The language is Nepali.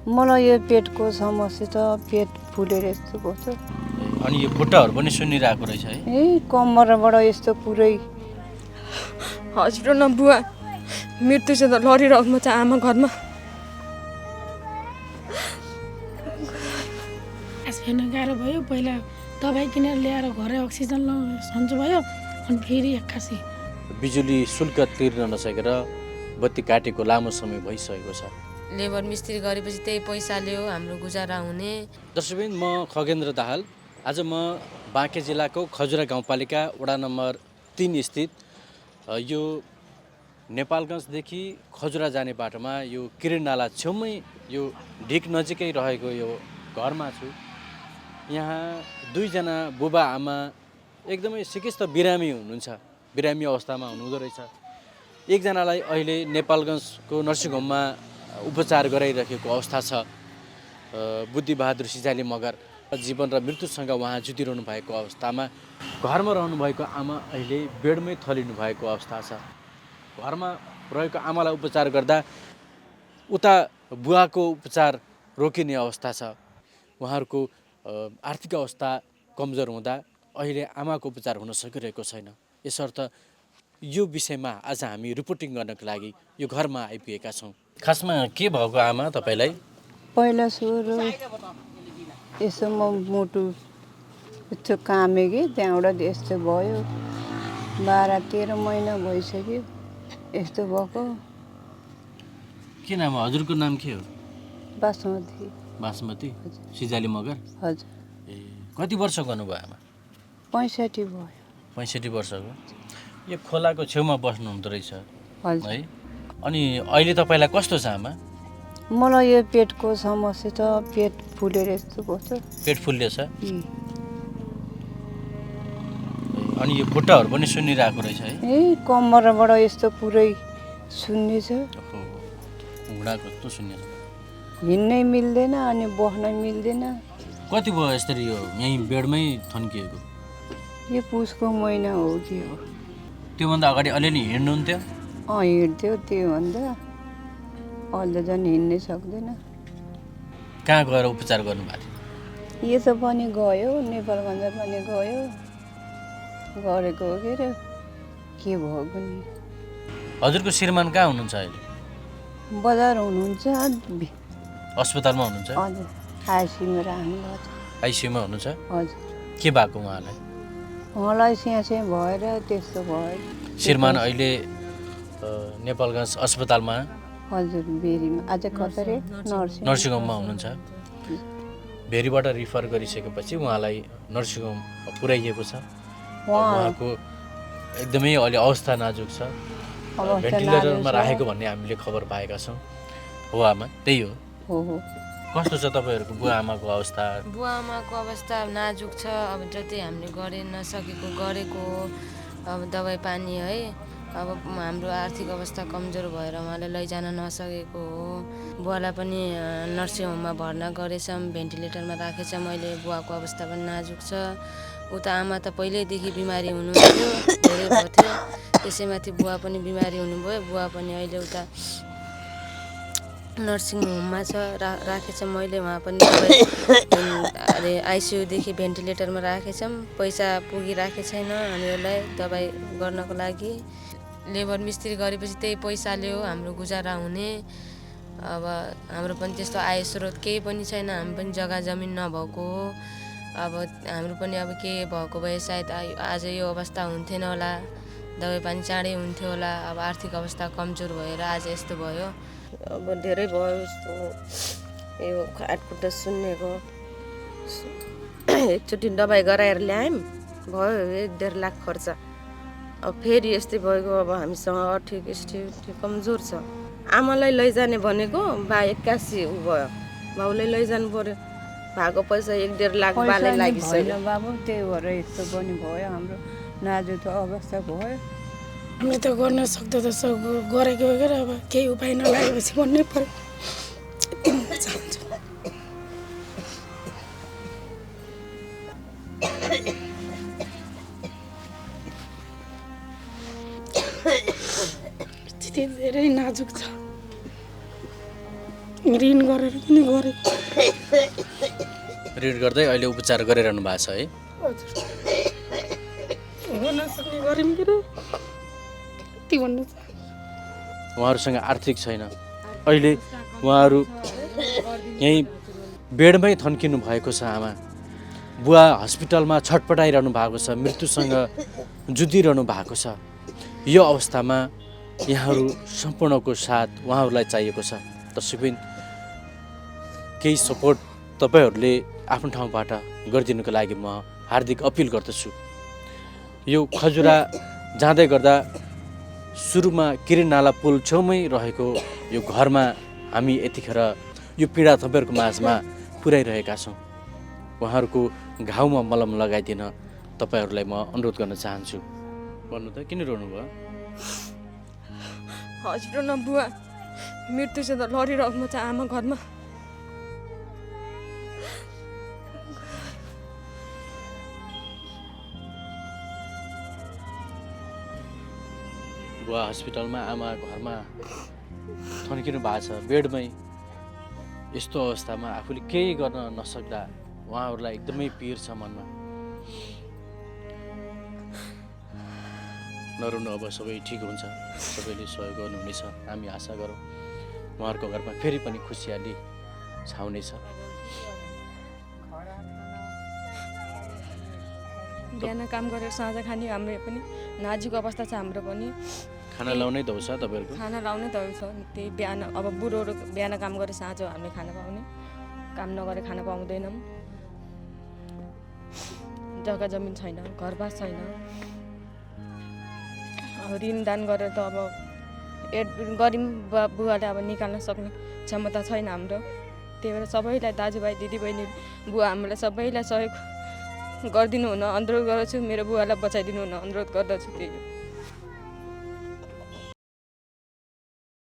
मलाई यो पेटको समस्या छ, पेट फुलेर यस्तो भएको छ। अनि यो खुट्टाहरू पनि सुन्निरहेको रहेछ है? कम्मरबाट यस्तो पुरै। हजुर न बुवा, मृत्युसित लडिरहेको छ आमा घरमा। हेर्न गाह्रो भयो। पहिला दबाई किनेर ल्याएर घरै अक्सिजन सन्चो भयो, अनि फेरि एक्कासी बिजुली शुल्क तिर्न नसकेर बत्ती काटेको लामो समय भइसकेको छ। लेबर मिस्त्री गरेपछि त्यही पैसाले हो हाम्रो गुजारा हुने। दर्शकबिन, म खगेन्द्र दाहाल। आज म बाँके जिल्लाको खजुरा गाउँपालिका वडा नम्बर 3 स्थित यो नेपालगञ्जदेखि खजुरा जाने बाटोमा यो किरण नाला छेउमै यो ढिक नजिकै रहेको यो घरमा छु। यहाँ दुईजना बुबा आमा एकदमै सिकिस्त बिरामी हुनुहुन्छ, बिरामी अवस्थामा हुनुहुँदो रहेछ। एकजनालाई अहिले नेपालगञ्जको नर्सिङ होममा उपचार गराइरहेको अवस्था छ। बुद्धिबहादुर सिजाली मगर जीवन र मृत्युसँग उहाँ जुधिरहनु भएको अवस्थामा घरमा रहनुभएको आमा अहिले बेडमै थलिनु भएको अवस्था छ। घरमा रहेको आमालाई उपचार गर्दा उता बुवाको उपचार रोकिने अवस्था छ। उहाँहरूको आर्थिक अवस्था कमजोर हुँदा अहिले आमाको उपचार हुन सकिरहेको छैन। यसर्थ यो विषयमा आज हामी रिपोर्टिङ गर्नको लागि यो घरमा आइपुगेका छौँ। खासमा के भएको आमा तपाईँलाई? पहिला सुरु यसो म मुटु यस्तो कामेँ कि त्यहाँबाट यस्तो भयो। 12-13 महिना भइसक्यो यस्तो भएको। के नाम हो हजुरको? नाम के हो? बासमती। बासमती सिजाली मगर? हजुर। ए, कति वर्ष गर्नुभयो आमा? 65 भयो। 65 वर्षको। यो खोलाको छेउमा बस्नु हुँदो रहेछ हजुर है? अनि अहिले तपाईँलाई कस्तो छ आमा? मलाई यो पेटको समस्या छ, पेट फुलेर यस्तो भएको छ। पेट फुल्ले छ? अनि यो खुट्टाहरू पनि सुन्निरहेको रहेछ है? कम्मरबाट यस्तो पुरै सुन्ने छ। घुँडा कस्तो सुन्ने छ? हिँड्नै मिल्दैन अनि बस्नै मिल्दैन। कति भयो यसरी यो यहीँ बेडमै थन्किएको? यो पुसको महिना हो कि हो। त्योभन्दा अगाडि अलिअलि हिँड्नुहुन्थ्यो? हिँड्थ्यो, त्योभन्दा अहिले झन् हिँड्नै सक्दैन। कहाँ गएर उपचार गर्नुभएको थियो? यो त पनि गयो, नेपालगञ्ज पनि गयो, गरेको हो के अरे के भयो पनि। हजुरको श्रीमान कहाँ हुनुहुन्छ अहिले? बजार हुनुहुन्छ। अस्पतालमा हुनुहुन्छ? हजुर, आइसियुमा राख्नुभएको छ। आइसियुमा हुनुहुन्छ? हजुर। के भएको उहाँलाई? उहाँलाई स्यासे भएर त्यस्तो भयो। श्रीमान अहिले नेपालगञ्ज अस्पतालमा? हजुर, बेरीमा। आज कतरे नर्सिङ होममा हुनुहुन्छ। भेरीबाट रिफर गरिसकेपछि उहाँलाई नर्सिङ होम पुर्याइएको छ। उहाँको एकदमै अहिले अवस्था नाजुक छ, भेन्टिलेटरमा राखेको भन्ने हामीले खबर पाएका छौँ। हो आमा, त्यही हो? हो। कस्तो छ तपाईँहरूको बुवा आमाको अवस्था? बुवा आमाको अवस्था नाजुक छ। अब जति हामीले गरेको अब दबाई पानी है, अब हाम्रो आर्थिक अवस्था कमजोर भएर उहाँलाई लैजान नसकेको हो। बुवालाई पनि नर्सिङ होममा भर्ना गरेछौँ, भेन्टिलेटरमा राखेछौँ। अहिले बुवाको अवस्था पनि नाजुक छ। उता आमा त पहिल्यैदेखि बिमारी हुनुहुन्थ्यो, धेरै भएको थियो। त्यसैमाथि बुवा पनि बिमारी हुनुभयो। बुवा पनि अहिले उता नर्सिङ होममा छ, राखेछौँ मैले। उहाँ पनि आइसियुदेखि भेन्टिलेटरमा राखेछौँ। पैसा पुगिराखेको छैन अनि यसलाई दबाई गर्नको लागि। लेबर मिस्त्री गरेपछि त्यही पैसाले हो हाम्रो गुजारा हुने। अब हाम्रो पनि त्यस्तो आय स्रोत केही पनि छैन। हामी पनि जग्गा जमिन नभएको हो। अब हाम्रो पनि अब के भएको भए सायद आज यो अवस्था हुन्थेन होला, दबाई पानी चाँडै हुन्थ्यो होला। अब आर्थिक अवस्था कमजोर भएर आज यस्तो भयो। अब धेरै भयो यस्तो, यो हातखुट्टा सुन्नेको। एकचोटि दबाई गराएर ल्यायौँ, भयो 1.5 लाख खर्च। अब फेरि यस्तै भएको। अब हामीसँग आर्थिक स्थिति कमजोर छ। आमालाई लैजाने भनेको बा 81 भयो, बाउले लैजानु पर्यो। भएको पैसा 1.5 लाख बालै लागिसक्यो बाबु। त्यही भएर यस्तो पनि भयो, हाम्रो नाजुक अवस्था भयो। हामीले त गर्न सक्दो त गरेको हो क्या। अब केही उपाय नलागेपछि भन्नै पर्यो। चाहन्छु स्थिति धेरै नाजुक छ। ऋण गरेर पनि गरेको। ऋण गर्दै अहिले उपचार गरिरहनु भएको छ है। हजुर गर्न सक्ने गऱ्यौँ कि यति भन्न चाहन्छु। उहाँहरूसँग आर्थिक छैन, अहिले उहाँहरू यहीँ बेडमै थन्किनु भएको छ। आमा बुवा हस्पिटलमा छटपटाइरहनु भएको छ, मृत्युसँग जुधिरहनु भएको छ। यो अवस्थामा यहाँहरू सम्पूर्णको साथ उहाँहरूलाई चाहिएको छ। त्यसै पनि केही सपोर्ट तपाईँहरूले आफ्नो ठाउँबाट गरिदिनुको लागि म हार्दिक अपिल गर्दछु। यो खजुरा जाँदै गर्दा सुरुमा किरण नाला पुल छेउमै रहेको यो घरमा हामी यतिखेर यो पीडा तपाईँहरूको माझमा पुर्याइरहेका छौँ। उहाँहरूको घाउमा मलम लगाइदिन तपाईँहरूलाई म अनुरोध गर्न चाहन्छु। भन्नु त किन रोनुभयो? हस्पिटलमा बुवा मृत्युसित लडिरहेको छ आमा घरमा। बुवा हस्पिटलमा, आमा घरमा थन्किनु भएको छ बेडमै। यस्तो अवस्थामा आफूले केही गर्न नसक्दा उहाँहरूलाई एकदमै पीर छ मनमा। नरुनु, अब सबै ठिक हुन्छ, सबैले सहयोग गर्नुहुनेछ हामी आशा गरौँ। उहाँहरूको घरमा फेरि पनि खुसियाली छाउनेछ। बिहान काम गरेर साँझ खाने हाम्रो पनि नाजुक अवस्था छ। हाम्रो पनि खाना लाउनै दौछ तपाईँहरूको? खाना लाउनै दौछ। त्यही बिहान अब बुढोहरू बिहान काम गरेर साँझ हामीले खाना पाउने, काम नगरे खाना पाउँदैनौँ। जग्गा जमिन छैन, घरबास छैन। अब ऋणदान गरेर त अब गरिब बुवाले अब निकाल्न सक्ने क्षमता छैन हाम्रो। त्यही भएर सबैलाई, दाजुभाइ दिदीबहिनी बुवा हामीलाई सबैलाई सहयोग गरिदिनु हुन अनुरोध गर्दछु। मेरो बुवालाई बचाइदिनु हुन अनुरोध गर्दछु। त्यही